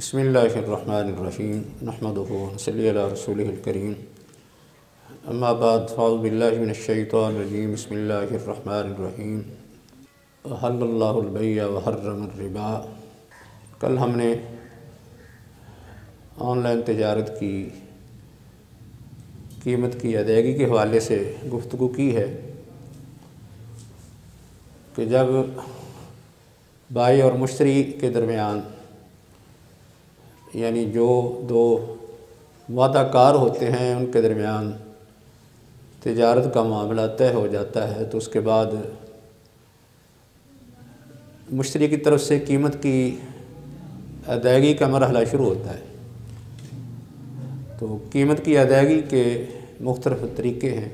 بسم اللہ الرحمن الرحیم نحمدہ ونصلی علی رسولہ الکریم اما بعد فاعوذ باللہ من الشیطان الرجیم بسم اللہ الرحمن الرحیم احل اللہ البیع وحرم الربا۔ کل ہم نے آن لائن تجارت کی قیمت کی ادائیگی کے حوالے سے گفتگو کی ہے کہ جب بائع اور مشتری کے درمیان یعنی جو دو وعدہ کار ہوتے ہیں ان کے درمیان تجارت کا معاملہ طے ہو جاتا ہے تو اس کے بعد مشتری کی طرف سے قیمت کی ادائیگی کا مرحلہ شروع ہوتا ہے۔ تو قیمت کی ادائیگی کے مختلف طریقے ہیں،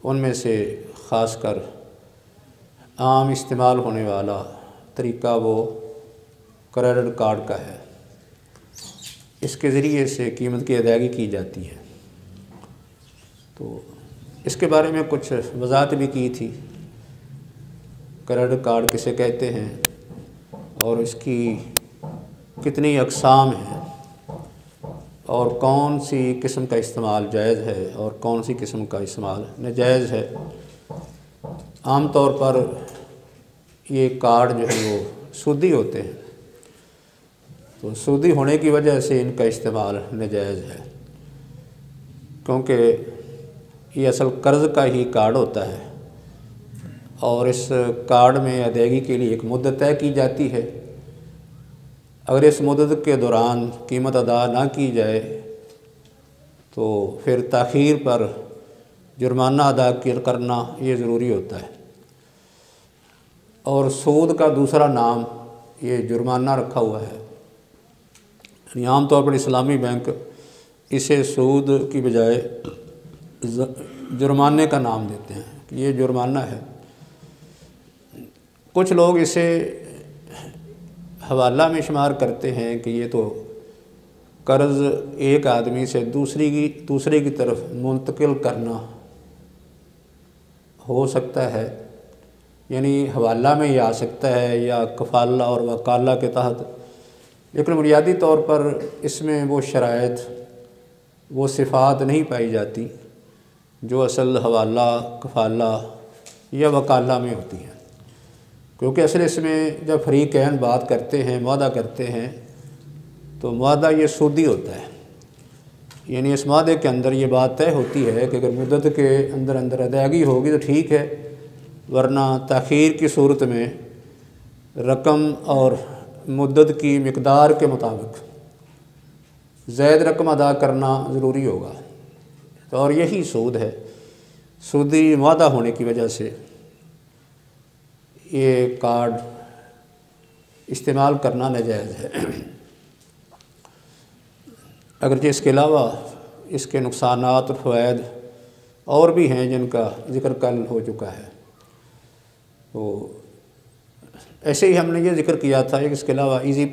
ان میں سے خاص کر عام استعمال ہونے والا طریقہ وہ کریڈٹ کارڈ کا ہے۔ اس کے ذریعے سے قیمت کی ادائیگی کی جاتی ہے۔ تو اس کے بارے میں کچھ وضاحت بھی کی تھی، کریڈٹ کارڈ کسے کہتے ہیں اور اس کی کتنی اقسام ہیں اور کون سی قسم کا استعمال جائز ہے اور کون سی قسم کا استعمال ناجائز ہے۔ عام طور پر یہ کارڈ جو ہے وہ سودی ہوتے ہیں، تو سودی ہونے کی وجہ سے ان کا استعمال ناجائز ہے، کیونکہ یہ اصل قرض کا ہی کارڈ ہوتا ہے اور اس کارڈ میں ادائیگی کے لیے ایک مدت طے کی جاتی ہے۔ اگر اس مدت کے دوران قیمت ادا نہ کی جائے تو پھر تاخیر پر جرمانہ ادا کرنا یہ ضروری ہوتا ہے، اور سود کا دوسرا نام یہ جرمانہ رکھا ہوا ہے۔ یعنی عام طور پر اسلامی بینک اسے سود کی بجائے جرمانے کا نام دیتے ہیں کہ یہ جرمانہ ہے۔ کچھ لوگ اسے حوالہ میں شمار کرتے ہیں کہ یہ تو قرض ایک آدمی سے دوسرے کی طرف منتقل کرنا ہو سکتا ہے، یعنی حوالہ میں یہ آ سکتا ہے یا کفالہ اور وکالہ کے تحت، لیکن بنیادی طور پر اس میں وہ شرائط وہ صفات نہیں پائی جاتی جو اصل حوالہ، کفالہ یا وکالہ میں ہوتی ہیں، کیونکہ اصل اس میں جب فریقین بات کرتے ہیں، معاہدہ کرتے ہیں، تو معاہدہ یہ سودی ہوتا ہے۔ یعنی اس معاہدے کے اندر یہ بات طے ہوتی ہے کہ اگر مدت کے اندر ادائیگی ہوگی تو ٹھیک ہے، ورنہ تاخیر کی صورت میں رقم اور مدت کی مقدار کے مطابق زائد رقم ادا کرنا ضروری ہوگا، اور یہی سود ہے۔ سودی معاہدہ ہونے کی وجہ سے یہ کارڈ استعمال کرنا ناجائز ہے۔ اگرچہ اس کے علاوہ اس کے نقصانات اور فوائد اور بھی ہیں جن کا ذکر کل ہو چکا ہے۔ تو ایسے ہی ہم نے یہ ذکر کیا تھا کہ اس کے علاوہ ایزی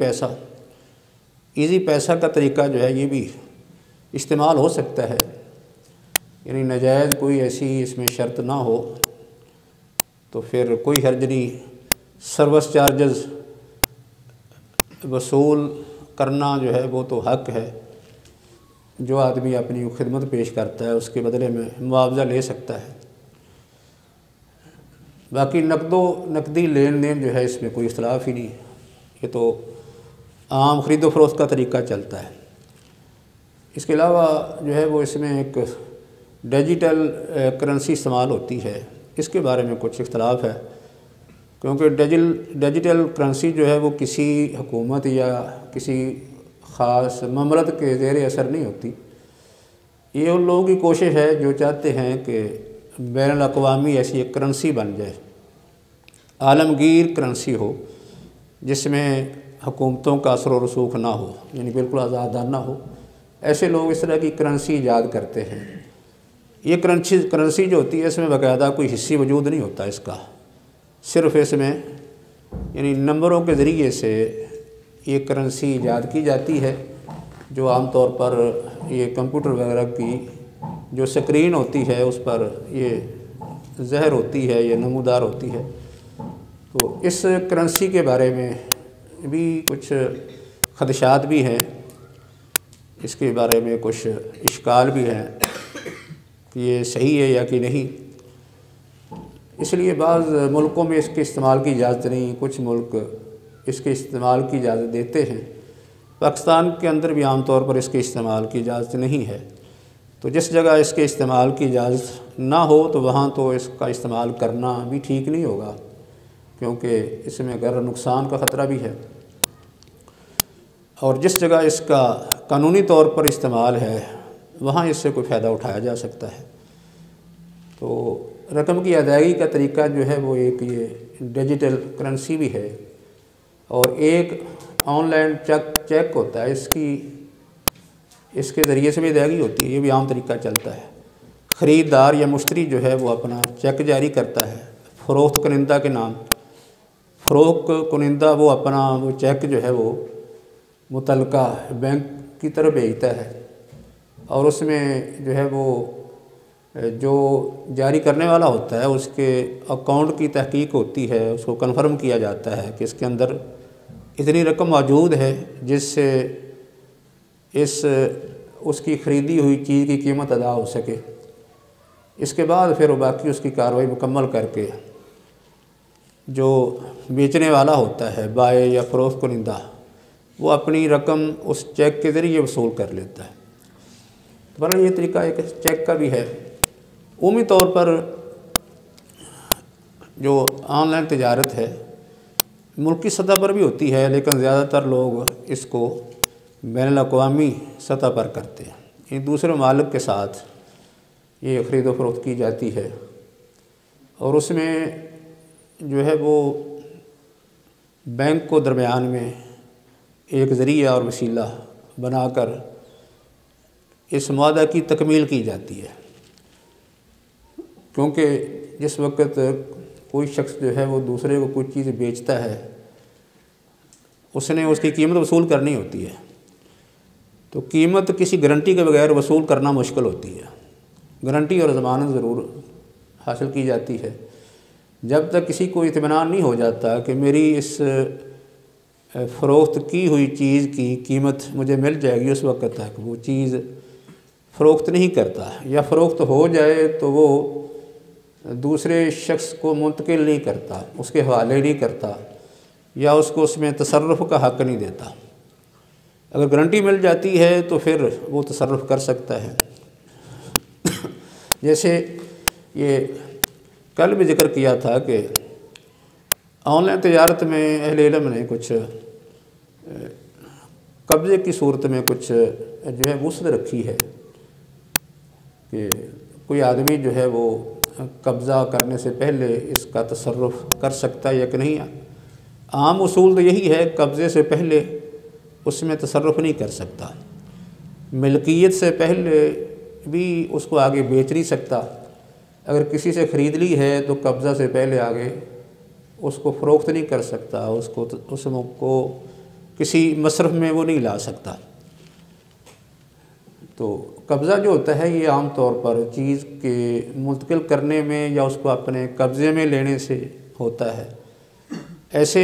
پیسہ کا طریقہ جو ہے یہ بھی استعمال ہو سکتا ہے، یعنی ناجائز کوئی ایسی اس میں شرط نہ ہو تو پھر کوئی حرج نہیں، سروس چارجز وصول کرنا جو ہے وہ تو حق ہے، جو آدمی اپنی خدمت پیش کرتا ہے اس کے بدلے میں معاوضہ لے سکتا ہے۔ باقی نقدی لین دین جو ہے اس میں کوئی اختلاف ہی نہیں، یہ تو عام خرید و فروخت کا طریقہ چلتا ہے۔ اس کے علاوہ جو ہے وہ اس میں ایک ڈیجیٹل کرنسی استعمال ہوتی ہے، اس کے بارے میں کچھ اختلاف ہے، کیونکہ ڈیجیٹل کرنسی جو ہے وہ کسی حکومت یا کسی خاص مملکت کے زیر اثر نہیں ہوتی۔ یہ ان لوگوں کی کوشش ہے جو چاہتے ہیں کہ بین الاقوامی ایسی ایک کرنسی بن جائے، عالمگیر کرنسی ہو جس میں حکومتوں کا اثر و رسوخ نہ ہو، یعنی بالکل آزادانہ ہو۔ ایسے لوگ اس طرح کی کرنسی ایجاد کرتے ہیں۔ یہ کرنسی جو ہوتی ہے اس میں باقاعدہ کوئی حصی وجود نہیں ہوتا اس کا، صرف اس میں یعنی نمبروں کے ذریعے سے یہ کرنسی ایجاد کی جاتی ہے، جو عام طور پر یہ کمپیوٹر وغیرہ کی جو سکرین ہوتی ہے اس پر یہ ظاہر ہوتی ہے، یہ نمودار ہوتی ہے۔ تو اس کرنسی کے بارے میں بھی کچھ خدشات بھی ہیں، اس کے بارے میں کچھ اشکال بھی ہیں کہ یہ صحیح ہے یا کہ نہیں۔ اس لیے بعض ملکوں میں اس کے استعمال کی اجازت نہیں، کچھ ملک اس کے استعمال کی اجازت دیتے ہیں۔ پاکستان کے اندر بھی عام طور پر اس کے استعمال کی اجازت نہیں ہے، تو جس جگہ اس کے استعمال کی اجازت نہ ہو تو وہاں تو اس کا استعمال کرنا بھی ٹھیک نہیں ہوگا، کیونکہ اس میں غرر نقصان کا خطرہ بھی ہے۔ اور جس جگہ اس کا قانونی طور پر استعمال ہے وہاں اس سے کوئی فائدہ اٹھایا جا سکتا ہے۔ تو رقم کی ادائیگی کا طریقہ جو ہے وہ ایک یہ ڈیجیٹل کرنسی بھی ہے، اور ایک آن لائن چیک ہوتا ہے، اس کے ذریعے سے بھی ادائیگی ہوتی ہے، یہ بھی عام طریقہ چلتا ہے۔ خریدار یا مشتری جو ہے وہ اپنا چیک جاری کرتا ہے فروخت کنندہ کے نام، فروخت کنندہ وہ اپنا وہ چیک جو ہے وہ متعلقہ بینک کی طرف بھیجتا ہے، اور اس میں جو ہے وہ جو جاری کرنے والا ہوتا ہے اس کے اکاؤنٹ کی تحقیق ہوتی ہے، اس کو کنفرم کیا جاتا ہے کہ اس کے اندر اتنی رقم موجود ہے جس سے اس کی خریدی ہوئی چیز کی قیمت ادا ہو سکے۔ اس کے بعد پھر وہ باقی اس کی کارروائی مکمل کر کے جو بیچنے والا ہوتا ہے بائع یا فروخت کنندہ وہ اپنی رقم اس چیک کے ذریعے وصول کر لیتا ہے۔ بہرحال یہ طریقہ ایک چیک کا بھی ہے۔ عمومی طور پر جو آن لائن تجارت ہے ملکی سطح پر بھی ہوتی ہے، لیکن زیادہ تر لوگ اس کو بین الاقوامی سطح پر کرتے ہیں، یہ دوسرے ممالک کے ساتھ یہ خرید و فروخت کی جاتی ہے، اور اس میں جو ہے وہ بینک کو درمیان میں ایک ذریعہ اور وسیلہ بنا کر اس معاہدہ کی تکمیل کی جاتی ہے، کیونکہ جس وقت کوئی شخص جو ہے وہ دوسرے کو کوئی چیز بیچتا ہے اس نے اس کی قیمت وصول کرنی ہوتی ہے، تو قیمت کسی گارنٹی کے بغیر وصول کرنا مشکل ہوتی ہے، گارنٹی اور ضمانت ضرور حاصل کی جاتی ہے۔ جب تک کسی کو اطمینان نہیں ہو جاتا کہ میری اس فروخت کی ہوئی چیز کی قیمت مجھے مل جائے گی، اس وقت تک وہ چیز فروخت نہیں کرتا، یا فروخت ہو جائے تو وہ دوسرے شخص کو منتقل نہیں کرتا، اس کے حوالے نہیں کرتا، یا اس کو اس میں تصرف کا حق نہیں دیتا۔ اگر گارنٹی مل جاتی ہے تو پھر وہ تصرف کر سکتا ہے۔ جیسے یہ کل بھی ذکر کیا تھا کہ آن لائن تجارت میں اہل علم نے کچھ قبضے کی صورت میں کچھ جو ہے وسعت رکھی ہے کہ کوئی آدمی جو ہے وہ قبضہ کرنے سے پہلے اس کا تصرف کر سکتا ہے یا کہ نہیں۔ عام اصول تو یہی ہے، قبضے سے پہلے اس میں تصرف نہیں کر سکتا، ملکیت سے پہلے بھی اس کو آگے بیچ نہیں سکتا، اگر کسی سے خرید لی ہے تو قبضہ سے پہلے آگے اس کو فروخت نہیں کر سکتا، اس کو کسی مصرف میں وہ نہیں لا سکتا۔ تو قبضہ جو ہوتا ہے یہ عام طور پر چیز کے منتقل کرنے میں یا اس کو اپنے قبضے میں لینے سے ہوتا ہے۔ ایسے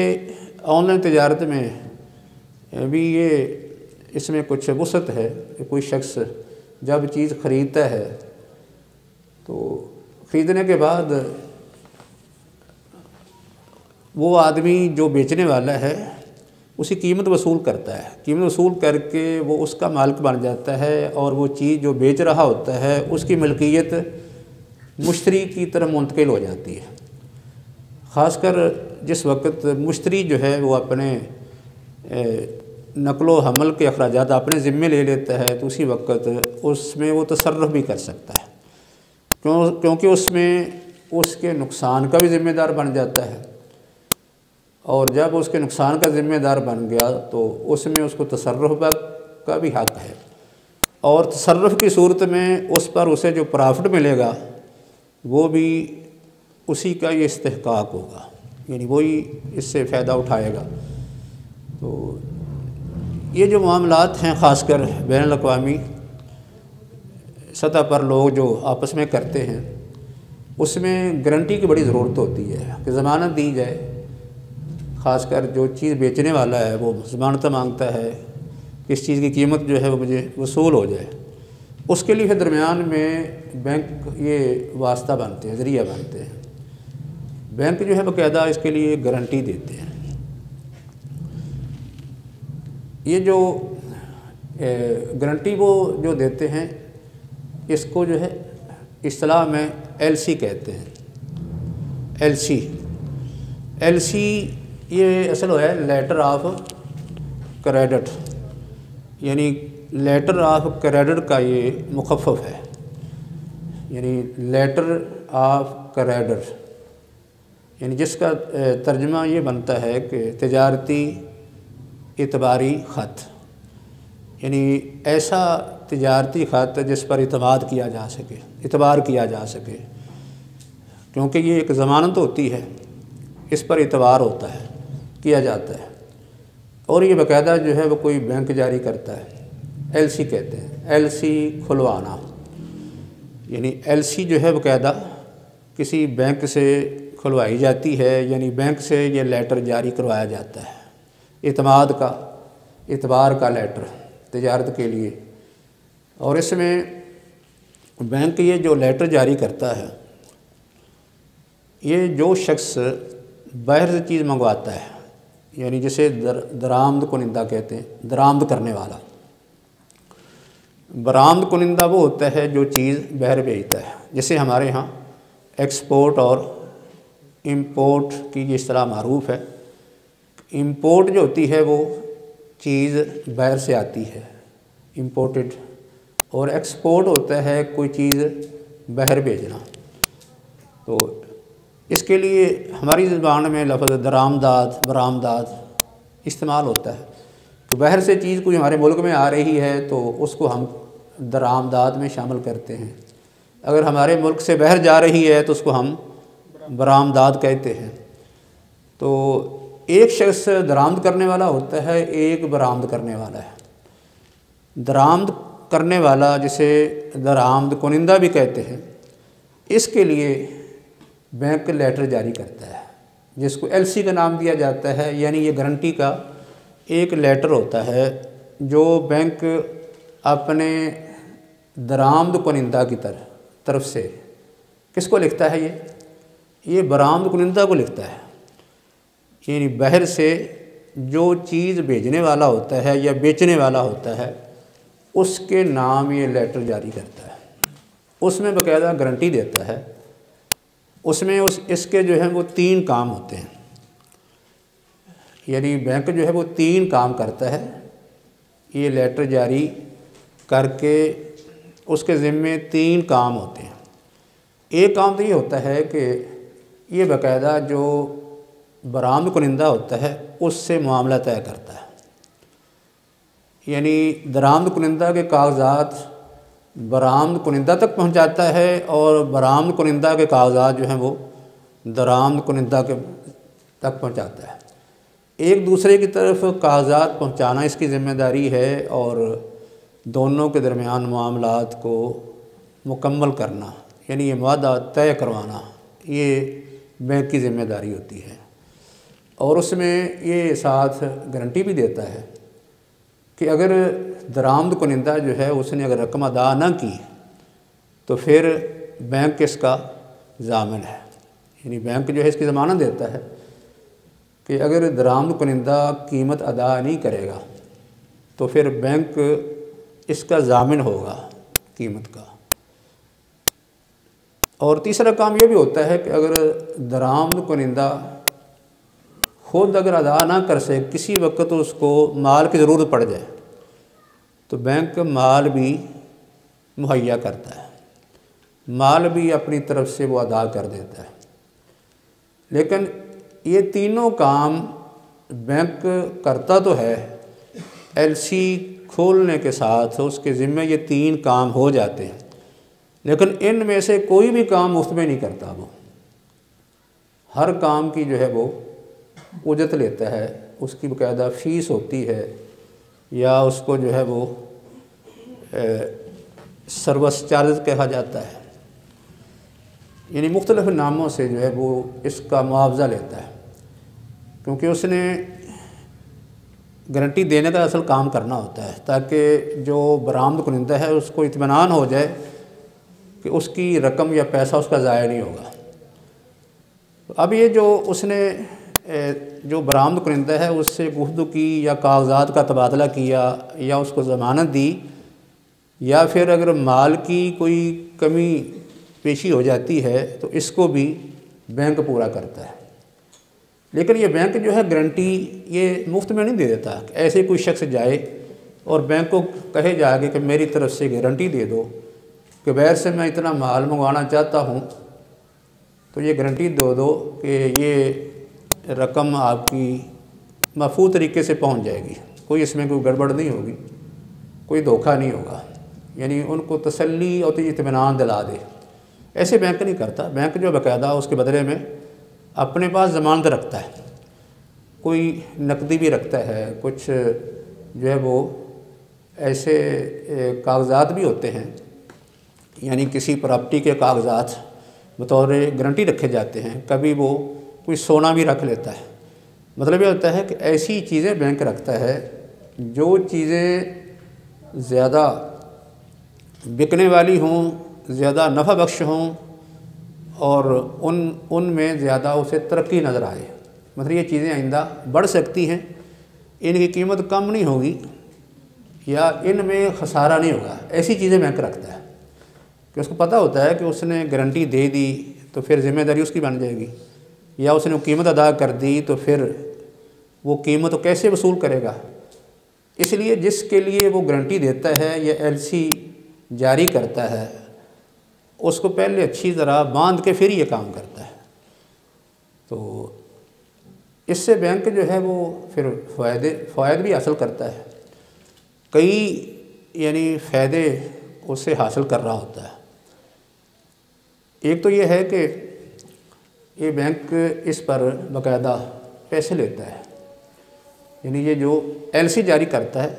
آن لائن تجارت میں بھی اس میں کچھ وسعت ہے کہ کوئی شخص جب چیز خریدتا ہے تو خریدنے کے بعد وہ آدمی جو بیچنے والا ہے اسی قیمت وصول کرتا ہے، قیمت وصول کر کے وہ اس کا مالک بن جاتا ہے، اور وہ چیز جو بیچ رہا ہوتا ہے اس کی ملکیت مشتری کی طرف منتقل ہو جاتی ہے۔ خاص کر جس وقت مشتری جو ہے وہ اپنے نقل و حمل کے اخراجات اپنے ذمے لے لیتا ہے تو اسی وقت اس میں وہ تصرف بھی کر سکتا ہے، کیونکہ اس میں اس کے نقصان کا بھی ذمہ دار بن جاتا ہے، اور جب اس کے نقصان کا ذمہ دار بن گیا تو اس میں اس کو تصرف کا بھی حق ہے، اور تصرف کی صورت میں اس پر اسے جو پرافٹ ملے گا وہ بھی اسی کا یہ استحقاق ہوگا، یعنی وہی اس سے فائدہ اٹھائے گا۔ تو یہ جو معاملات ہیں خاص کر بین الاقوامی سطح پر لوگ جو آپس میں کرتے ہیں اس میں گارنٹی کی بڑی ضرورت ہوتی ہے کہ ضمانت دی جائے، خاص کر جو چیز بیچنے والا ہے وہ ضمانتہ مانگتا ہے، اس چیز کی قیمت جو ہے وہ مجھے وصول ہو جائے، اس کے لیے پھر درمیان میں بینک یہ واسطہ بنتے ہیں، ذریعہ بنتے ہیں۔ بینک جو ہے باقاعدہ اس کے لیے گارنٹی دیتے ہیں۔ یہ جو گارنٹی وہ جو دیتے ہیں اس کو جو ہے اصطلاح میں ایل سی کہتے ہیں۔ ایل سی یہ اصل ہے لیٹر آف کریڈٹ، یعنی لیٹر آف کریڈٹ کا یہ مخفف ہے، یعنی لیٹر آف کریڈٹ، یعنی جس کا ترجمہ یہ بنتا ہے کہ تجارتی اعتباری خط، یعنی ایسا تجارتی خط جس پر اعتماد کیا جا سکے، اعتبار کیا جا سکے، کیونکہ یہ ایک ضمانت ہوتی ہے، اس پر اعتبار ہوتا ہے، کیا جاتا ہے، اور یہ باقاعدہ جو ہے وہ کوئی بینک جاری کرتا ہے۔ ایل سی کہتے ہیں، ایل سی کھلوانا، یعنی ایل سی جو ہے باقاعدہ کسی بینک سے کھلوائی جاتی ہے، یعنی بینک سے یہ لیٹر جاری کروایا جاتا ہے، اعتماد کا، اعتبار کا لیٹر تجارت کے لیے۔ اور اس میں بینک یہ جو لیٹر جاری کرتا ہے، یہ جو شخص باہر سے چیز منگواتا ہے، یعنی جسے درآمد کنندہ کہتے ہیں، درآمد کرنے والا۔ برآمد کنندہ وہ ہوتا ہے جو چیز باہر بھیجتا ہے، جیسے ہمارے ہاں ایکسپورٹ اور امپورٹ کی یہ اصطلاح معروف ہے۔ امپورٹ جو ہوتی ہے وہ چیز باہر سے آتی ہے، امپورٹڈ، اور ایکسپورٹ ہوتا ہے کوئی چیز باہر بھیجنا۔ تو اس کے لیے ہماری زبان میں لفظ درآمدات، برآمدات استعمال ہوتا ہے کہ باہر سے چیز کوئی ہمارے ملک میں آ رہی ہے تو اس کو ہم درآمدات میں شامل کرتے ہیں، اگر ہمارے ملک سے باہر جا رہی ہے تو اس کو ہم برآمدات کہتے ہیں۔ تو ایک شخص درآمد کرنے والا ہوتا ہے، ایک برآمد کرنے والا ہے۔ درآمد کرنے والا جسے درآمد کنندہ بھی کہتے ہیں، اس کے لیے بینک لیٹر جاری کرتا ہے جس کو ایل سی کا نام دیا جاتا ہے، یعنی یہ گارنٹی کا ایک لیٹر ہوتا ہے جو بینک اپنے درآمد کنندہ کی طرف سے کس کو لکھتا ہے، یہ برآمد کنندہ کو لکھتا ہے، یعنی باہر سے جو چیز بھیجنے والا ہوتا ہے یا بیچنے والا ہوتا ہے اس کے نام یہ لیٹر جاری کرتا ہے، اس میں باقاعدہ گارنٹی دیتا ہے۔ اس میں اس کے جو ہیں وہ 3 کام ہوتے ہیں، یعنی بینک جو ہے وہ 3 کام کرتا ہے، یہ لیٹر جاری کر کے اس کے ذمے 3 کام ہوتے ہیں۔ ایک کام تو یہ ہوتا ہے کہ یہ باقاعدہ جو برآمد کنندہ ہوتا ہے اس سے معاملہ طے کرتا ہے، یعنی درآمد کنندہ کے کاغذات برآمد کنندہ تک پہنچاتا ہے اور برآمد کنندہ کے کاغذات جو ہیں وہ درآمد کنندہ کے تک پہنچاتا ہے۔ ایک دوسرے کی طرف کاغذات پہنچانا اس کی ذمہ داری ہے، اور دونوں کے درمیان معاملات کو مکمل کرنا، یعنی یہ معاہدہ طے کروانا، یہ بینک کی ذمہ داری ہوتی ہے۔ اور اس میں یہ ساتھ گارنٹی بھی دیتا ہے کہ اگر درآمد کنندہ جو ہے اس نے اگر رقم ادا نہ کی تو پھر بینک اس کا ضامن ہے، یعنی بینک جو ہے اس کی ضمانت دیتا ہے کہ اگر درآمد کنندہ قیمت ادا نہیں کرے گا تو پھر بینک اس کا ضامن ہوگا قیمت کا۔ اور تیسرا کام یہ بھی ہوتا ہے کہ اگر درآمد کنندہ خود اگر ادا نہ کر سکے، کسی وقت اس کو مال کی ضرورت پڑ جائے تو بینک مال بھی مہیا کرتا ہے، مال بھی اپنی طرف سے وہ ادا کر دیتا ہے۔ لیکن یہ تینوں کام بینک کرتا تو ہے، ایل سی کھولنے کے ساتھ اس کے ذمے یہ 3 کام ہو جاتے ہیں، لیکن ان میں سے کوئی بھی کام مفت میں نہیں کرتا، وہ ہر کام کی جو ہے وہ اجرت لیتا ہے، اس کی باقاعدہ فیس ہوتی ہے، یا اس کو جو ہے وہ سروس چارج کہا جاتا ہے، یعنی مختلف ناموں سے جو ہے وہ اس کا معاوضہ لیتا ہے۔ کیونکہ اس نے گارنٹی دینے کا اصل کام کرنا ہوتا ہے تاکہ جو برآمد کنندہ ہے اس کو اطمینان ہو جائے کہ اس کی رقم یا پیسہ اس کا ضائع نہیں ہوگا۔ اب یہ جو اس نے جو برآمد کنندہ ہے اس سے گفتگو کی یا کاغذات کا تبادلہ کیا یا اس کو ضمانت دی، یا پھر اگر مال کی کوئی کمی پیشی ہو جاتی ہے تو اس کو بھی بینک پورا کرتا ہے۔ لیکن یہ بینک جو ہے گارنٹی یہ مفت میں نہیں دے دیتا کہ ایسے کوئی شخص جائے اور بینک کو کہے جا کے کہ میری طرف سے گارنٹی دے دو کہ باہر سے میں اتنا مال منگوانا چاہتا ہوں تو یہ گارنٹی دے دو کہ یہ رقم آپ کی محفوظ طریقے سے پہنچ جائے گی، کوئی اس میں کوئی گڑبڑ نہیں ہوگی، کوئی دھوکہ نہیں ہوگا، یعنی ان کو تسلی اور اطمینان دلا دے۔ ایسے بینک نہیں کرتا، بینک جو باقاعدہ اس کے بدلے میں اپنے پاس ضمانت رکھتا ہے، کوئی نقدی بھی رکھتا ہے، کچھ جو ہے وہ ایسے کاغذات بھی ہوتے ہیں، یعنی کسی پراپرٹی کے کاغذات بطور گارنٹی رکھے جاتے ہیں، کبھی وہ کوئی سونا بھی رکھ لیتا ہے۔ مطلب یہ ہوتا ہے کہ ایسی چیزیں بینک رکھتا ہے جو چیزیں زیادہ بکنے والی ہوں، زیادہ نفع بخش ہوں اور ان میں زیادہ اسے ترقی نظر آئے، مطلب یہ چیزیں آئندہ بڑھ سکتی ہیں، ان کی قیمت کم نہیں ہوگی یا ان میں خسارہ نہیں ہوگا، ایسی چیزیں بینک رکھتا ہے کہ اس کو پتہ ہوتا ہے کہ اس نے گارنٹی دے دی تو پھر ذمہ داری اس کی بن جائے گی، یا اس نے وہ قیمت ادا کر دی تو پھر وہ قیمت کیسے وصول کرے گا۔ اس لیے جس کے لیے وہ گارنٹی دیتا ہے یا ایل سی جاری کرتا ہے اس کو پہلے اچھی طرح باندھ کے پھر یہ کام کرتا ہے، تو اس سے بینک جو ہے وہ پھر فوائد بھی حاصل کرتا ہے، کئی یعنی فائدے اس سے حاصل کر رہا ہوتا ہے۔ ایک تو یہ ہے کہ یہ بینک اس پر باقاعدہ پیسے لیتا ہے، یعنی یہ جو ایل سی جاری کرتا ہے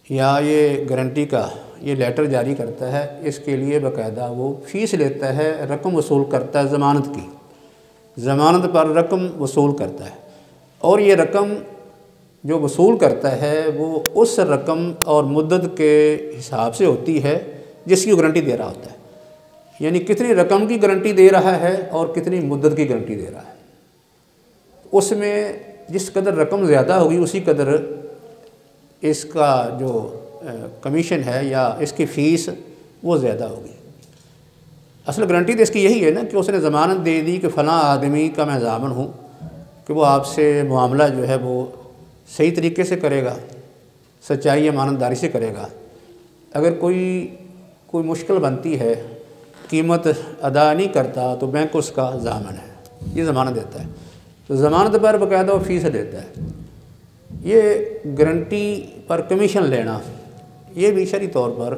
یا یہ گارنٹی کا یہ لیٹر جاری کرتا ہے، اس کے لیے باقاعدہ وہ فیس لیتا ہے، رقم وصول کرتا ہے، ضمانت کی، ضمانت پر رقم وصول کرتا ہے، اور یہ رقم جو وصول کرتا ہے وہ اس رقم اور مدت کے حساب سے ہوتی ہے جس کی گارنٹی دے رہا ہوتا ہے، یعنی کتنی رقم کی گارنٹی دے رہا ہے اور کتنی مدت کی گارنٹی دے رہا ہے، اس میں جس قدر رقم زیادہ ہوگی اسی قدر اس کا جو کمیشن ہے یا اس کی فیس وہ زیادہ ہوگی۔ اصل گارنٹی تو اس کی یہی ہے نا کہ اس نے ضمانت دے دی کہ فلاں آدمی کا میں ضامن ہوں کہ وہ آپ سے معاملہ جو ہے وہ صحیح طریقے سے کرے گا، سچائی امانتداری سے کرے گا، اگر کوئی مشکل بنتی ہے، قیمت ادا نہیں کرتا تو بینک اس کا ضامن ہے، یہ ضمانت دیتا ہے، تو ضمانت پر باقاعدہ وہ فیس دیتا ہے۔ یہ گارنٹی پر کمیشن لینا یہ بھی شرعی طور پر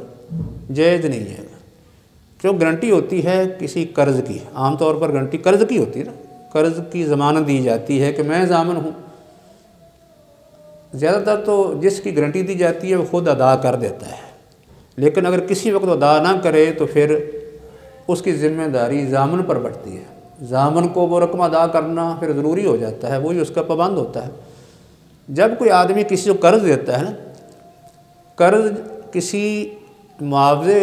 جائز نہیں ہے، جو گارنٹی ہوتی ہے کسی قرض کی، عام طور پر گارنٹی قرض کی ہوتی ہے نا، قرض کی ضمانت دی جاتی ہے کہ میں ضامن ہوں، زیادہ تر تو جس کی گارنٹی دی جاتی ہے وہ خود ادا کر دیتا ہے، لیکن اگر کسی وقت ادا نہ کرے تو پھر اس کی ذمہ داری ضامن پر بڑھتی ہے، ضامن کو وہ رقم ادا کرنا پھر ضروری ہو جاتا ہے، وہی اس کا پابند ہوتا ہے۔ جب کوئی آدمی کسی کو قرض دیتا ہے نا، قرض کسی معاوضے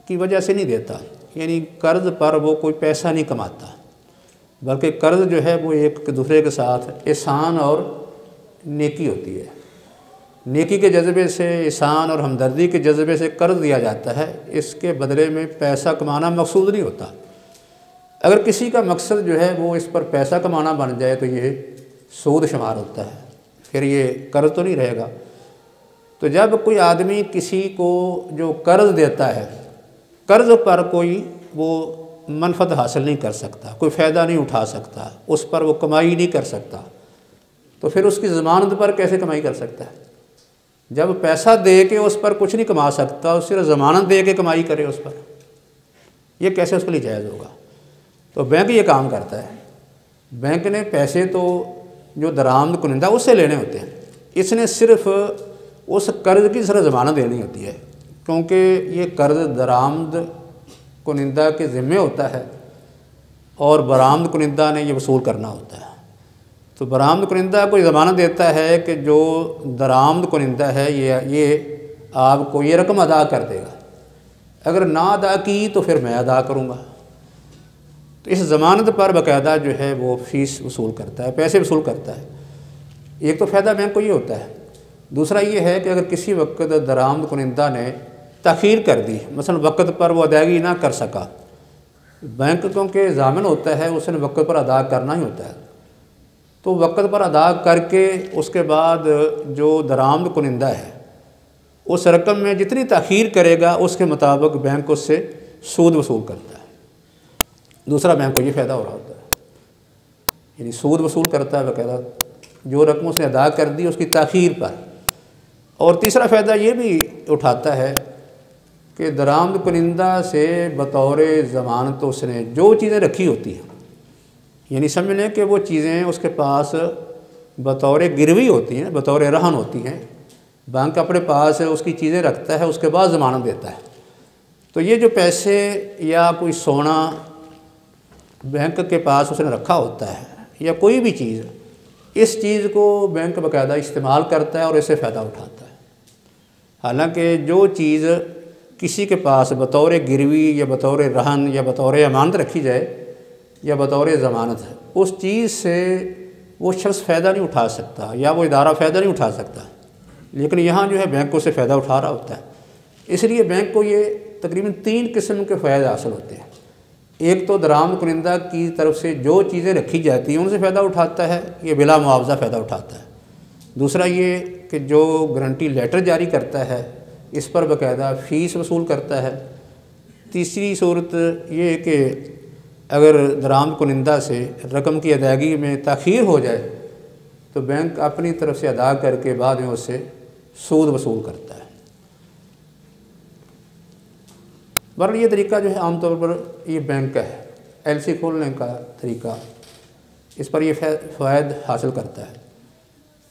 کی وجہ سے نہیں دیتا، یعنی قرض پر وہ کوئی پیسہ نہیں کماتا، بلکہ قرض جو ہے وہ ایک دوسرے کے ساتھ احسان اور نیکی ہوتی ہے، نیکی کے جذبے سے، احسان اور ہمدردی کے جذبے سے قرض دیا جاتا ہے، اس کے بدلے میں پیسہ کمانا مقصود نہیں ہوتا۔ اگر کسی کا مقصد جو ہے وہ اس پر پیسہ کمانا بن جائے تو یہ سود شمار ہوتا ہے، پھر یہ قرض تو نہیں رہے گا۔ تو جب کوئی آدمی کسی کو جو قرض دیتا ہے، قرض پر کوئی وہ منفعت حاصل نہیں کر سکتا، کوئی فائدہ نہیں اٹھا سکتا، اس پر وہ کمائی نہیں کر سکتا، تو پھر اس کی ضمانت پر کیسے کمائی کر سکتا ہے؟ جب پیسہ دے کے اس پر کچھ نہیں کما سکتا، اس صرف ضمانت دے کے کمائی کرے اس پر، یہ کیسے اس کے لیے جائز ہوگا؟ تو بینک یہ کام کرتا ہے، بینک نے پیسے تو جو درآمد کنندہ اس سے لینے ہوتے ہیں، اس نے صرف اس قرض کی صرف ضمانت دینی ہوتی ہے، کیونکہ یہ قرض درآمد کنندہ کے ذمے ہوتا ہے اور برآمد کنندہ نے یہ وصول کرنا ہوتا ہے۔ تو برآمد کنندہ کوئی ضمانت دیتا ہے کہ جو درآمد کنندہ ہے یہ آپ کو یہ رقم ادا کر دے گا، اگر نہ ادا کی تو پھر میں ادا کروں گا۔ تو اس ضمانت پر باقاعدہ جو ہے وہ فیس وصول کرتا ہے، پیسے وصول کرتا ہے۔ ایک تو فائدہ بینک کو یہ ہوتا ہے، دوسرا یہ ہے کہ اگر کسی وقت درآمد کنندہ نے تاخیر کر دی، مثلا وقت پر وہ ادائیگی نہ کر سکا، بینک کیونکہ ضامن ہوتا ہے اس نے وقت پر ادا کرنا ہی ہوتا ہے، تو وقت پر ادا کر کے اس کے بعد جو درآمد کنندہ ہے اس رقم میں جتنی تاخیر کرے گا اس کے مطابق بینک اس سے سود وصول کرتا ہے۔ دوسرا بینک کو یہ فائدہ ہو رہا ہوتا ہے، یعنی سود وصول کرتا ہے باقاعدہ جو رقم اس نے ادا کر دی اس کی تاخیر پر۔ اور تیسرا فائدہ یہ بھی اٹھاتا ہے کہ درآمد کنندہ سے بطور ضمانت اس نے جو چیزیں رکھی ہوتی ہیں، یعنی سمجھ لیں کہ وہ چیزیں اس کے پاس بطور گروی ہوتی ہیں، بطور رہن ہوتی ہیں، بینک اپنے پاس اس کی چیزیں رکھتا ہے، اس کے بعد ضمانت دیتا ہے۔ تو یہ جو پیسے یا کوئی سونا بینک کے پاس اس نے رکھا ہوتا ہے یا کوئی بھی چیز، اس چیز کو بینک باقاعدہ استعمال کرتا ہے اور اس سے فائدہ اٹھاتا ہے۔ حالانکہ جو چیز کسی کے پاس بطور گروی یا بطور رہن یا بطور امانت رکھی جائے یا بطور ضمانت ہے، اس چیز سے وہ شخص فائدہ نہیں اٹھا سکتا یا وہ ادارہ فائدہ نہیں اٹھا سکتا، لیکن یہاں جو ہے بینک کو سے فائدہ اٹھا رہا ہوتا ہے۔ اس لیے بینک کو یہ تقریباً 3 قسم کے فائدے حاصل ہوتے ہیں۔ ایک تو درآمد کنندہ کی طرف سے جو چیزیں رکھی جاتی ہیں ان سے فائدہ اٹھاتا ہے، یہ بلا معاوضہ فائدہ اٹھاتا ہے۔ دوسرا یہ کہ جو گارنٹی لیٹر جاری کرتا ہے اس پر باقاعدہ فیس وصول کرتا ہے۔ تیسری صورت یہ کہ اگر درآمد کنندہ سے رقم کی ادائیگی میں تاخیر ہو جائے تو بینک اپنی طرف سے ادا کر کے بعد میں اس سے سود وصول کرتا ہے۔ بہرحال یہ طریقہ جو ہے عام طور پر یہ بینک کا ہے، ایل سی کھولنے کا طریقہ، اس پر یہ فوائد حاصل کرتا ہے۔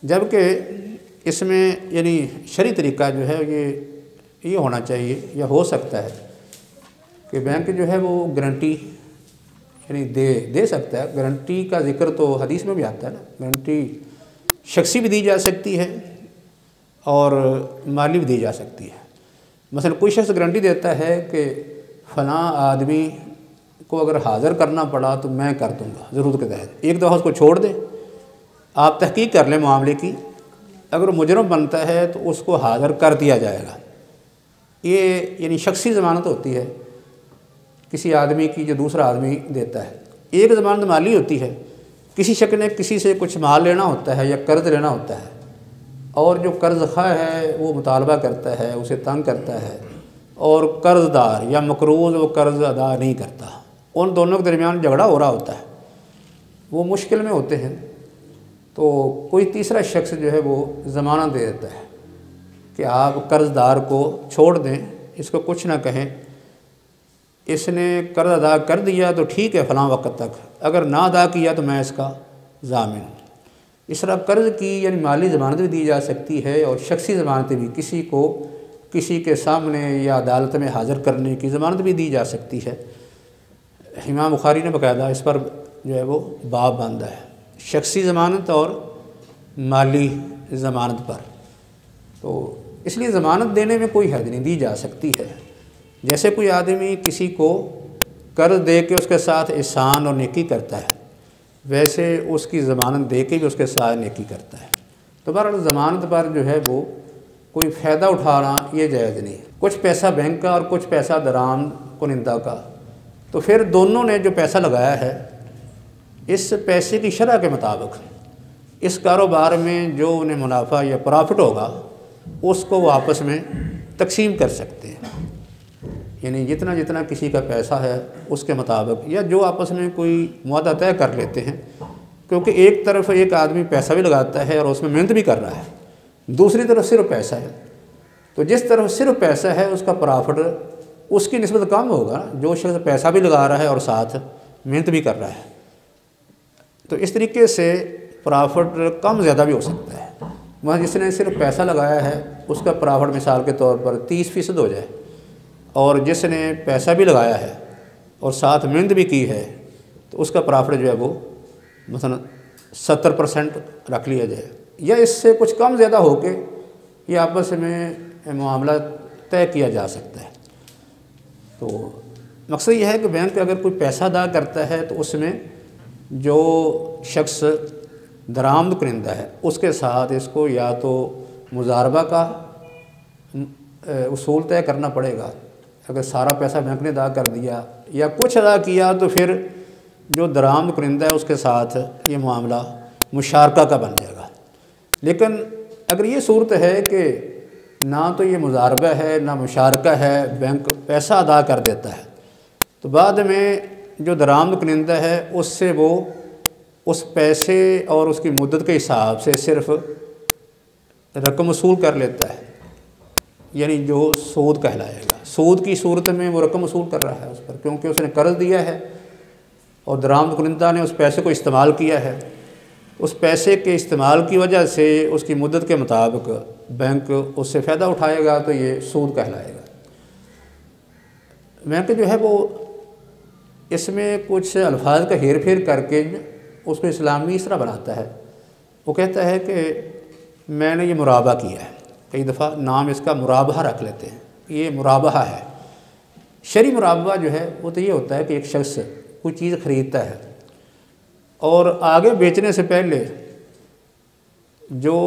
جبکہ اس میں یعنی شرعی طریقہ جو ہے یہ ہونا چاہیے یا ہو سکتا ہے کہ بینک جو ہے وہ گارنٹی یعنی دے سکتا ہے۔ گارنٹی کا ذکر تو حدیث میں بھی آتا ہے نا، گارنٹی شخصی بھی دی جا سکتی ہے اور مالی بھی دی جا سکتی ہے۔ مثلا کوئی شخص گارنٹی دیتا ہے کہ فلاں آدمی کو اگر حاضر کرنا پڑا تو میں کر دوں گا ضرورت کے تحت، ایک دفعہ اس کو چھوڑ دیں، آپ تحقیق کر لیں معاملے کی، اگر مجرم بنتا ہے تو اس کو حاضر کر دیا جائے گا۔ یہ یعنی شخصی ضمانت ہوتی ہے کسی آدمی کی جو دوسرا آدمی دیتا ہے۔ ایک ضمانت مالی ہوتی ہے، کسی شخص نے کسی سے کچھ مال لینا ہوتا ہے یا قرض لینا ہوتا ہے اور جو قرض خواہ ہے وہ مطالبہ کرتا ہے، اسے تنگ کرتا ہے، اور قرض دار یا مقروض وہ قرض ادا نہیں کرتا، ان دونوں کے درمیان جھگڑا ہو رہا ہوتا ہے، وہ مشکل میں ہوتے ہیں، تو کوئی تیسرا شخص جو ہے وہ ضمانت دے دیتا ہے کہ آپ قرض دار کو چھوڑ دیں، اس کو کچھ نہ کہیں، اس نے قرض ادا کر دیا تو ٹھیک ہے فلاں وقت تک، اگر نہ ادا کیا تو میں اس کا ضامن ہوں۔ اس طرح قرض کی یعنی مالی ضمانت بھی دی جا سکتی ہے اور شخصی ضمانتیں بھی، کسی کو کسی کے سامنے یا عدالت میں حاضر کرنے کی ضمانت بھی دی جا سکتی ہے۔ امام بخاری نے باقاعدہ اس پر جو ہے وہ باب باندھا ہے، شخصی ضمانت اور مالی ضمانت پر۔ تو اس لیے ضمانت دینے میں کوئی حد نہیں، دی جا سکتی ہے۔ جیسے کوئی آدمی کسی کو قرض دے کے اس کے ساتھ احسان اور نیکی کرتا ہے، ویسے اس کی ضمانت دے کے بھی اس کے ساتھ نیکی کرتا ہے۔ تو بہرحال ضمانت پر جو ہے وہ کوئی فائدہ اٹھانا یہ جائز نہیں، کچھ پیسہ بینک کا اور کچھ پیسہ درآمد کنندہ کا، تو پھر دونوں نے جو پیسہ لگایا ہے اس پیسے کی شرح کے مطابق اس کاروبار میں جو انہیں منافع یا پرافٹ ہوگا اس کو وہ آپس میں تقسیم کر سکتے ہیں، یعنی جتنا جتنا کسی کا پیسہ ہے اس کے مطابق، یا جو آپس میں کوئی معاہدہ طے کر لیتے ہیں، کیونکہ ایک طرف ایک آدمی پیسہ بھی لگاتا ہے اور اس میں محنت بھی کر رہا ہے، دوسری طرف صرف پیسہ ہے، تو جس طرف صرف پیسہ ہے اس کا پرافٹ اس کی نسبت کم ہوگا، جو شخص پیسہ بھی لگا رہا ہے اور ساتھ محنت بھی کر رہا ہے، تو اس طریقے سے پرافٹ کم زیادہ بھی ہو سکتا ہے۔ وہاں جس نے صرف پیسہ لگایا ہے اس کا پرافٹ مثال کے طور پر 30% ہو جائے، اور جس نے پیسہ بھی لگایا ہے اور ساتھ محنت بھی کی ہے تو اس کا پرافٹ جو ہے وہ مثلا 70% رکھ لیا جائے یا اس سے کچھ کم زیادہ ہو کے یہ آپس میں معاملہ طے کیا جا سکتا ہے۔ تو مقصد یہ ہے کہ بینک اگر کوئی پیسہ ادا کرتا ہے تو اس میں جو شخص درآمد کنندہ ہے اس کے ساتھ اس کو یا تو مضاربہ کا اصول طے کرنا پڑے گا، اگر سارا پیسہ بینک نے ادا کر دیا یا کچھ ادا کیا تو پھر جو درآمد کنندہ ہے اس کے ساتھ یہ معاملہ مشارکہ کا بن جائے گا۔ لیکن اگر یہ صورت ہے کہ نہ تو یہ مضاربہ ہے نہ مشارکہ ہے، بینک پیسہ ادا کر دیتا ہے، تو بعد میں جو درآمد کنندہ ہے اس سے وہ اس پیسے اور اس کی مدت کے حساب سے صرف رقم وصول کر لیتا ہے، یعنی جو سود کہلائے گا۔ سود کی صورت میں وہ رقم وصول کر رہا ہے اس پر، کیونکہ اس نے قرض دیا ہے اور درآمد کنندہ نے اس پیسے کو استعمال کیا ہے، اس پیسے کے استعمال کی وجہ سے اس کی مدت کے مطابق بینک اس سے فائدہ اٹھائے گا تو یہ سود کہلائے گا۔ بینک جو ہے وہ اس میں کچھ الفاظ کا ہیر پھیر کر کے اس کو اسلامی اس طرح بناتا ہے، وہ کہتا ہے کہ میں نے یہ مرابحہ کیا ہے، کئی دفعہ نام اس کا مرابحہ رکھ لیتے ہیں، یہ مرابحہ ہے۔ شرعی مرابحہ جو ہے وہ تو یہ ہوتا ہے کہ ایک شخص کوئی چیز خریدتا ہے اور آگے بیچنے سے پہلے جو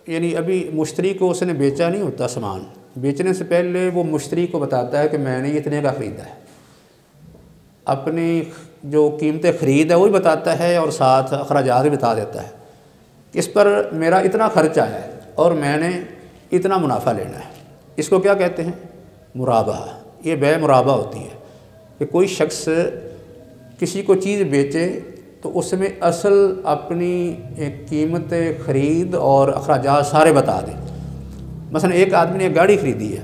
یعنی ابھی مشتری کو اس نے بیچا نہیں ہوتا سامان، بیچنے سے پہلے وہ مشتری کو بتاتا ہے کہ میں نے یہ اتنے کا خریدا ہے، اپنی جو قیمت خرید ہے وہی بتاتا ہے اور ساتھ اخراجات بھی بتا دیتا ہے کہ اس پر میرا اتنا خرچ آیا ہے اور میں نے اتنا منافع لینا ہے۔ اس کو کیا کہتے ہیں؟ مرابحہ۔ یہ بے مرابحہ ہوتی ہے کہ کوئی شخص کسی کو چیز بیچے تو اس میں اصل اپنی قیمت خرید اور اخراجات سارے بتا دے۔ مثلا ایک آدمی نے ایک گاڑی خریدی ہے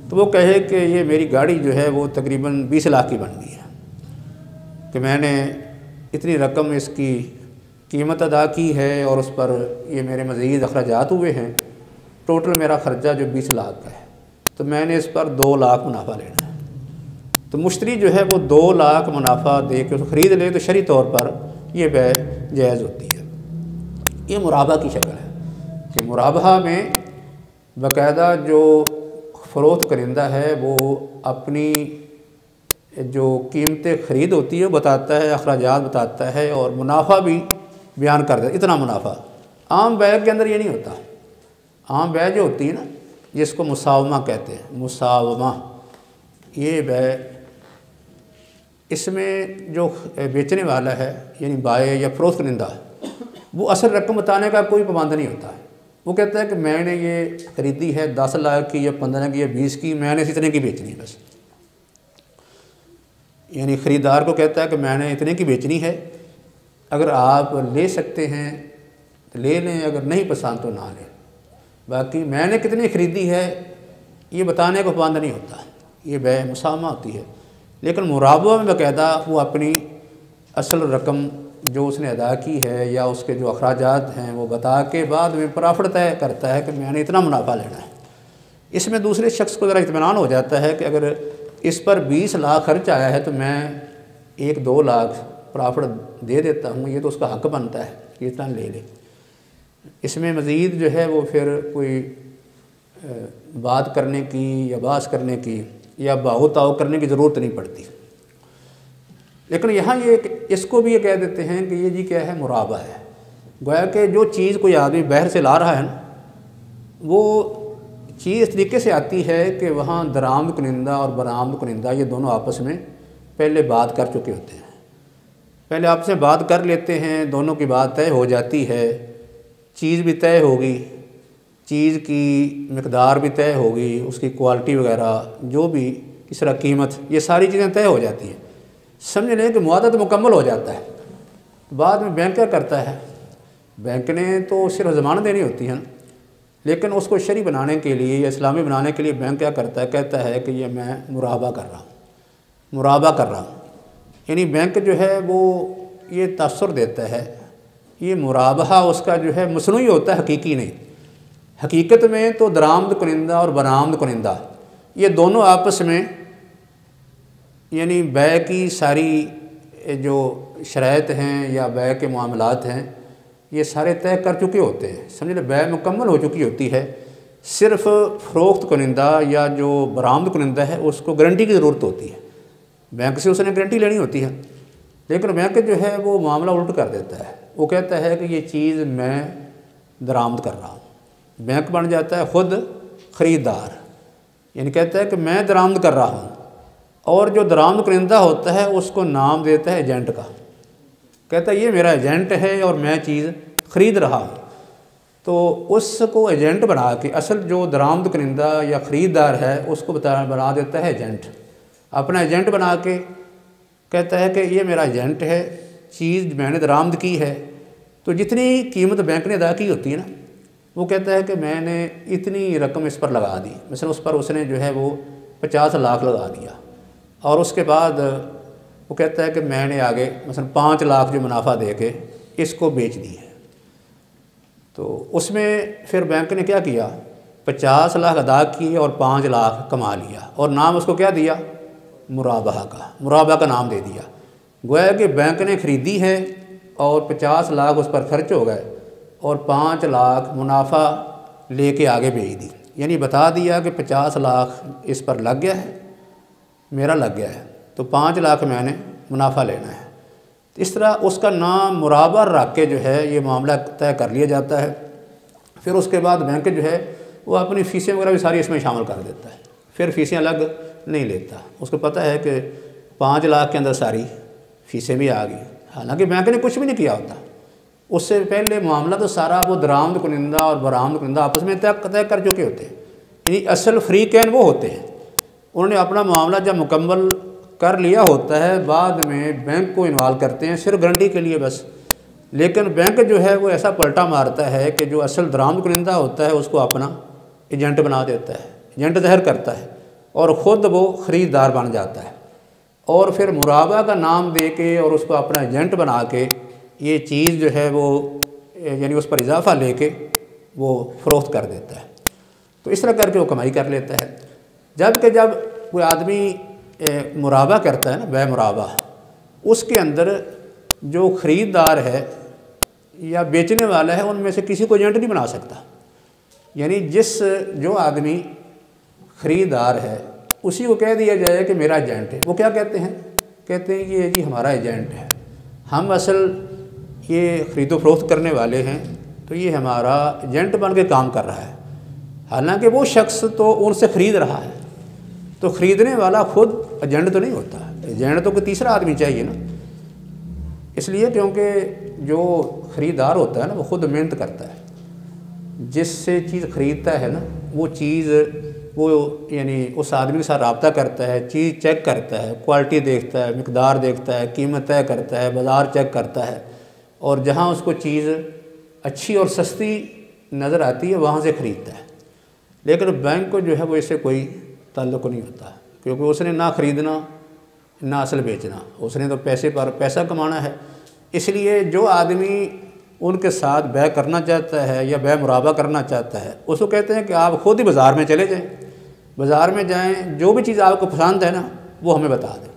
تو وہ کہے کہ یہ میری گاڑی جو ہے وہ تقریباً 20 لاکھ کی بن گئی ہے، کہ میں نے اتنی رقم اس کی قیمت ادا کی ہے اور اس پر یہ میرے مزید اخراجات ہوئے ہیں، ٹوٹل میرا خرچہ جو 20 لاکھ کا ہے، تو میں نے اس پر 2 لاکھ منافع لینا ہے۔ تو مشتری جو ہے وہ 2 لاکھ منافع دے کے خرید لے تو شرعی طور پر یہ بے جائز ہوتی ہے۔ یہ مرابحہ کی شکل ہے کہ مرابحہ میں باقاعدہ جو فروخت کرندہ ہے وہ اپنی جو قیمت خرید ہوتی ہے وہ بتاتا ہے، اخراجات بتاتا ہے اور منافع بھی بیان کر دیتا ہے، اتنا منافع۔ عام بیع کے اندر یہ نہیں ہوتا۔ عام بیع جو ہوتی ہے نا، جس کو مساومہ کہتے ہیں، مساومہ، یہ بیع اس میں جو بیچنے والا ہے یعنی بائع یا فروخت کنندہ وہ اصل رقم بتانے کا کوئی پابند نہیں ہوتا ہے۔ وہ کہتا ہے کہ میں نے یہ خریدی ہے 10 لاکھ کی یا 15 کی یا 20 کی، میں نے اتنے کی بیچنی ہے بس۔ یعنی خریدار کو کہتا ہے کہ میں نے اتنے کی بیچنی ہے، اگر آپ لے سکتے ہیں تو لے لیں، اگر نہیں پسند تو نہ لیں، باقی میں نے کتنی خریدی ہے یہ بتانے کو پابند نہیں ہوتا۔ یہ بیع مساومہ ہوتی ہے۔ لیکن مرابحہ میں باقاعدہ وہ اپنی اصل رقم جو اس نے ادا کی ہے یا اس کے جو اخراجات ہیں وہ بتا کے بعد میں پرافٹ طے کرتا ہے کہ میں نے اتنا منافع لینا ہے۔ اس میں دوسرے شخص کو ذرا اطمینان ہو جاتا ہے کہ اگر اس پر 20 لاکھ خرچ آیا ہے تو میں 1-2 لاکھ پرافٹ دے دیتا ہوں، یہ تو اس کا حق بنتا ہے کہ اتنا لے لے۔ اس میں مزید جو ہے وہ پھر کوئی بات کرنے کی یا بحث کرنے کی یا باہو تاؤ کرنے کی ضرورت نہیں پڑتی۔ لیکن یہاں یہ اس کو بھی یہ کہہ دیتے ہیں کہ یہ جی کیا ہے؟ مرابحہ ہے۔ گویا کہ جو چیز کوئی آدمی باہر سے لا رہا ہے نا، وہ چیز اس طریقے سے آتی ہے کہ وہاں درآمد کنندہ اور برآمد کنندہ یہ دونوں آپس میں پہلے بات کر چکے ہوتے ہیں، پہلے آپس میں بات کر لیتے ہیں، دونوں کی بات طے ہو جاتی ہے، چیز بھی طے ہوگی، چیز کی مقدار بھی طے ہوگی، اس کی کوالٹی وغیرہ جو بھی اس طرح قیمت، یہ ساری چیزیں طے ہو جاتی ہیں۔ سمجھ لیں کہ معاہدہ تو مکمل ہو جاتا ہے۔ بعد میں بینک کیا کرتا ہے؟ بینک نے تو صرف ضمانت دینی ہوتی ہے نا، لیکن اس کو شرعی بنانے کے لیے یا اسلامی بنانے کے لیے بینک کیا کرتا ہے؟ کہتا ہے کہ یہ میں مرابحہ کر رہا ہوں، مرابحہ کر رہا ہوں۔ یعنی بینک جو ہے وہ یہ تاثر دیتا ہے، یہ مرابحہ اس کا جو ہے مصنوعی ہوتا ہے، حقیقی نہیں۔ حقیقت میں تو درآمد کنندہ اور برآمد کنندہ یہ دونوں آپس میں یعنی بیع کی ساری جو شرائط ہیں یا بیع کے معاملات ہیں یہ سارے طے کر چکے ہوتے ہیں، سمجھ لیں بیع مکمل ہو چکی ہوتی ہے، صرف فروخت کنندہ یا جو برآمد کنندہ ہے اس کو گارنٹی کی ضرورت ہوتی ہے، بینک سے اس نے گارنٹی لینی ہوتی ہے، لیکن بینک جو ہے وہ معاملہ الٹ کر دیتا ہے، وہ کہتا ہے کہ یہ چیز میں درآمد کر رہا ہوں، بینک بن جاتا ہے خود خریدار، یعنی کہتا ہے کہ میں درآمد کر رہا ہوں، اور جو درآمد کنندہ ہوتا ہے اس کو نام دیتا ہے ایجنٹ کا، کہتا ہے یہ میرا ایجنٹ ہے اور میں چیز خرید رہا ہوں، تو اس کو ایجنٹ بنا کے اصل جو درآمد کنندہ یا خریدار ہے اس کو بنا دیتا ہے ایجنٹ، اپنا ایجنٹ بنا کے کہتا ہے کہ یہ میرا ایجنٹ ہے، چیز میں نے درآمد کی ہے، تو جتنی قیمت بینک نے ادا کی ہوتی ہے نا وہ کہتا ہے کہ میں نے اتنی رقم اس پر لگا دی، مثلا اس پر اس نے جو ہے وہ 50 لاکھ لگا دیا، اور اس کے بعد وہ کہتا ہے کہ میں نے آگے مثلا 5 لاکھ جو منافع دے کے اس کو بیچ دی ہے، تو اس میں پھر بینک نے کیا کیا 50 لاکھ ادا کیے اور 5 لاکھ کما لیا، اور نام اس کو کیا دیا مرابحہ کا نام دے دیا، گویا کہ بینک نے خریدی ہے اور 50 لاکھ اس پر خرچ ہو گئے اور 5 لاکھ منافع لے کے آگے بھیج دی، یعنی بتا دیا کہ 50 لاکھ اس پر لگ گیا ہے، میرا لگ گیا ہے، تو 5 لاکھ میں نے منافع لینا ہے، اس طرح اس کا نام مرابحہ رکھ کے جو ہے یہ معاملہ طے کر لیا جاتا ہے، پھر اس کے بعد بینک جو ہے وہ اپنی فیسیں وغیرہ بھی ساری اس میں شامل کر دیتا ہے، پھر فیسیں الگ نہیں لیتا، اس کو پتہ ہے کہ 5 لاکھ کے اندر ساری فیسیں بھی آ گئی، حالانکہ بینک نے کچھ بھی نہیں کیا ہوتا، اس سے پہلے معاملہ تو سارا وہ درآمد کنندہ اور برآمد کنندہ آپس میں طے کر چکے ہوتے ہیں، یعنی اصل فریقین وہ ہوتے ہیں، انہوں نے اپنا معاملہ جب مکمل کر لیا ہوتا ہے بعد میں بینک کو انوالو کرتے ہیں صرف گارنٹی کے لیے بس، لیکن بینک جو ہے وہ ایسا پلٹا مارتا ہے کہ جو اصل درآمد کنندہ ہوتا ہے اس کو اپنا ایجنٹ بنا دیتا ہے، ایجنٹ ظاہر کرتا ہے اور خود وہ خریدار بن جاتا ہے، اور پھر مرابحہ کا نام دے کے اور اس کو اپنا ایجنٹ بنا کے یہ چیز جو ہے وہ یعنی اس پر اضافہ لے کے وہ فروخت کر دیتا ہے، تو اس طرح کر کے وہ کمائی کر لیتا ہے، جبکہ جب کوئی آدمی مرابحہ کرتا ہے نا بیع مرابحہ، اس کے اندر جو خریدار ہے یا بیچنے والا ہے ان میں سے کسی کو ایجنٹ نہیں بنا سکتا، یعنی جو آدمی خریدار ہے اسی کو کہہ دیا جائے کہ میرا ایجنٹ ہے، وہ کیا کہتے ہیں کہ یہ جی ہمارا ایجنٹ ہے، ہم اصل یہ خرید و فروخت کرنے والے ہیں تو یہ ہمارا ایجنٹ بن کے کام کر رہا ہے، حالانکہ وہ شخص تو ان سے خرید رہا ہے، تو خریدنے والا خود ایجنٹ تو نہیں ہوتا، ایجنٹ تو کوئی تیسرا آدمی چاہیے نا، اس لیے کیونکہ جو خریدار ہوتا ہے نا وہ خود محنت کرتا ہے، جس سے چیز خریدتا ہے نا وہ چیز وہ یعنی اس آدمی کے ساتھ رابطہ کرتا ہے، چیز چیک کرتا ہے، کوالٹی دیکھتا ہے، مقدار دیکھتا ہے، قیمت طے کرتا ہے، بازار چیک کرتا ہے، اور جہاں اس کو چیز اچھی اور سستی نظر آتی ہے وہاں سے خریدتا ہے، لیکن بینک کو جو ہے وہ اس سے کوئی تعلق نہیں ہوتا، کیونکہ اس نے نہ خریدنا نہ اصل بیچنا، اس نے تو پیسے پر پیسہ کمانا ہے، اس لیے جو آدمی ان کے ساتھ بیع کرنا چاہتا ہے یا بیع مرابحہ کرنا چاہتا ہے اس کو کہتے ہیں کہ آپ خود ہی بازار میں چلے جائیں، بازار میں جائیں، جو بھی چیز آپ کو پسند ہے نا وہ ہمیں بتا دیں،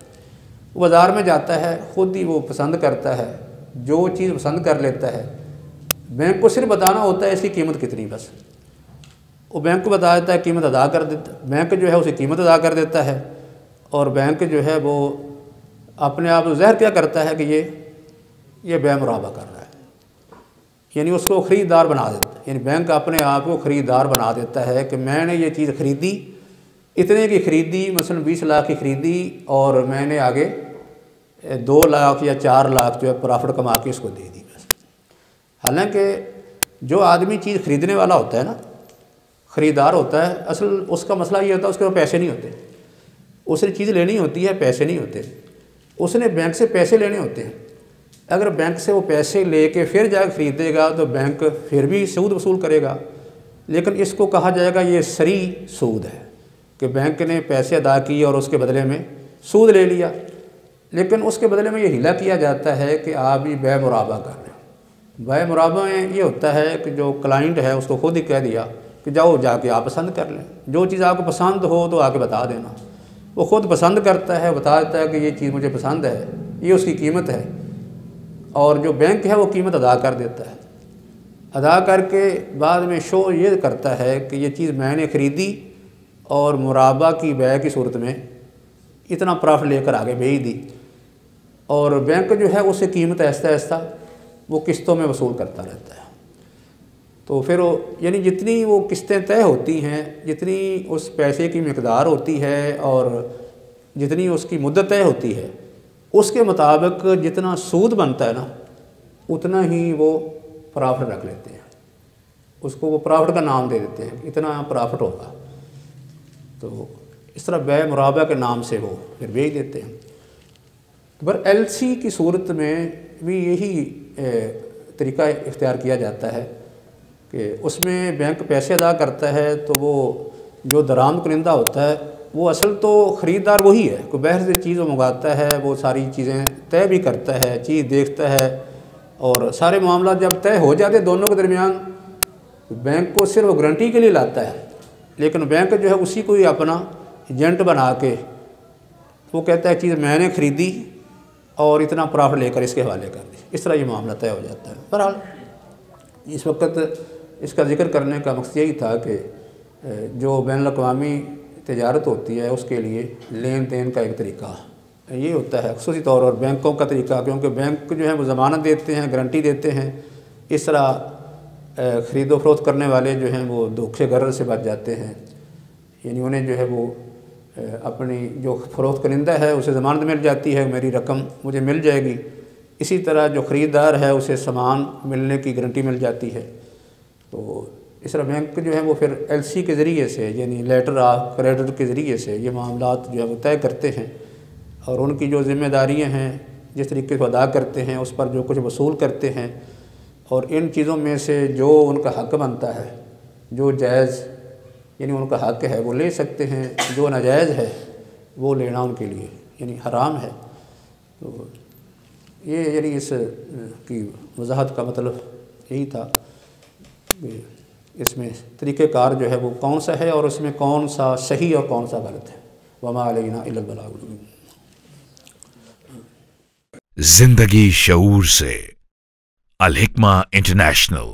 وہ بازار میں جاتا ہے خود ہی وہ پسند کرتا ہے، جو چیز پسند کر لیتا ہے، بینک کو صرف بتانا ہوتا ہے اس کی قیمت کتنی، بس وہ بینک کو بتا دیتا ہے، قیمت ادا کر دیتا، بینک جو ہے اسے قیمت ادا کر دیتا ہے، اور بینک جو ہے وہ اپنے آپ ظاہر کیا کرتا ہے کہ یہ بیع مرابحہ کر رہا ہے، یعنی اس کو خریدار بنا دیتا ہے، یعنی بینک اپنے آپ کو خریدار بنا دیتا ہے کہ میں نے یہ چیز خریدی، اتنے کی خریدی، مثلا 20 لاکھ کی خریدی، اور میں نے آگے 2 لاکھ یا 4 لاکھ جو ہے پرافٹ کما کے اس کو دے دی بس، حالانکہ جو آدمی چیز خریدنے والا ہوتا ہے نا، خریدار ہوتا ہے، اصل اس کا مسئلہ یہ ہوتا ہے اس کے پاس پیسے نہیں ہوتے، اس نے چیز لینی ہوتی ہے، پیسے نہیں ہوتے، اس نے بینک سے پیسے لینے ہوتے ہیں، اگر بینک سے وہ پیسے لے کے پھر جا کے خریدے گا تو بینک پھر بھی سود وصول کرے گا، لیکن اس کو کہا جائے گا یہ سری سود ہے کہ بینک نے پیسے ادا کیے اور اس کے بدلے میں سود لے لیا، لیکن اس کے بدلے میں یہ ہیلا کیا جاتا ہے کہ آپ ہی بیع مرابحہ کر رہے ہیں، بیع مرابحہ میں یہ ہوتا ہے کہ جو کلائنٹ ہے اس کو خود ہی کہہ دیا کہ جاؤ جا کے آپ پسند کر لیں، جو چیز آپ کو پسند ہو تو آ کے بتا دینا، وہ خود پسند کرتا ہے، بتا دیتا ہے کہ یہ چیز مجھے پسند ہے، یہ اس کی قیمت ہے، اور جو بینک ہے وہ قیمت ادا کر دیتا ہے، ادا کر کے بعد میں شو یہ کرتا ہے کہ یہ چیز میں نے خریدی اور مرابع کی بیع کی صورت میں اتنا پرافٹ لے کر آگے بھیج دی، اور بینک جو ہے اسے قیمت آہستہ آہستہ وہ قسطوں میں وصول کرتا رہتا ہے۔ تو پھر یعنی جتنی وہ قسطیں طے ہوتی ہیں، جتنی اس پیسے کی مقدار ہوتی ہے اور جتنی اس کی مدت طے ہوتی ہے، اس کے مطابق جتنا سود بنتا ہے نا اتنا ہی وہ پرافٹ رکھ لیتے ہیں، اس کو وہ پرافٹ کا نام دے دیتے ہیں، اتنا پرافٹ ہوگا، تو اس طرح بیع مرابع کے نام سے وہ پھر بیچ دیتے ہیں۔ پر ایل سی کی صورت میں بھی یہی طریقہ اختیار کیا جاتا ہے کہ اس میں بینک پیسے ادا کرتا ہے، تو وہ جو درآمد کنندہ ہوتا ہے وہ اصل تو خریدار وہی ہے، کوئی باہر سے چیز وہ منگاتا ہے، وہ ساری چیزیں طے بھی کرتا ہے، چیز دیکھتا ہے، اور سارے معاملات جب طے ہو جاتے ہیں دونوں کے درمیان، بینک کو صرف وہ گارنٹی کے لیے لاتا ہے، لیکن بینک جو ہے اسی کو ہی اپنا ایجنٹ بنا کے وہ کہتا ہے چیز میں نے خریدی اور اتنا پرافٹ لے کر اس کے حوالے کر دی، اس طرح یہ معاملہ طے ہو جاتا ہے۔ بہرحال اس وقت اس کا ذکر کرنے کا مقصد یہی تھا کہ جو بین الاقوامی تجارت ہوتی ہے اس کے لیے لین دین کا ایک طریقہ یہ ہوتا ہے، خصوصی طور پر بینکوں کا طریقہ، کیونکہ بینک جو ہے وہ ضمانت دیتے ہیں، گارنٹی دیتے ہیں، اس طرح خرید و فروخت کرنے والے جو ہیں وہ دھوکے غرر سے بچ جاتے ہیں، یعنی انہیں جو ہے وہ اپنی جو فروخت کنندہ ہے اسے ضمانت مل جاتی ہے، میری رقم مجھے مل جائے گی، اسی طرح جو خریدار ہے اسے سامان ملنے کی گارنٹی مل جاتی ہے۔ تو اس طرح بینک جو ہے وہ پھر ایل سی کے ذریعے سے، یعنی لیٹر آف کریڈٹ کے ذریعے سے یہ معاملات جو ہے وہ طے کرتے ہیں، اور ان کی جو ذمہ داریاں ہیں جس طریقے سے ادا کرتے ہیں، اس پر جو کچھ وصول کرتے ہیں، اور ان چیزوں میں سے جو ان کا حق بنتا ہے، جو جائز یعنی ان کا حق ہے وہ لے سکتے ہیں، جو ناجائز ہے وہ لینا ان کے لیے یعنی حرام ہے۔ تو یہ یعنی اس کی وضاحت کا مطلب یہی تھا کہ اس میں طریقہ کار جو ہے وہ کون سا ہے اور اس میں کون سا صحیح اور کون سا غلط ہے۔ وما علینا الا البلاغ المبین۔ زندگی شعور سے، الحکمہ انٹرنیشنل۔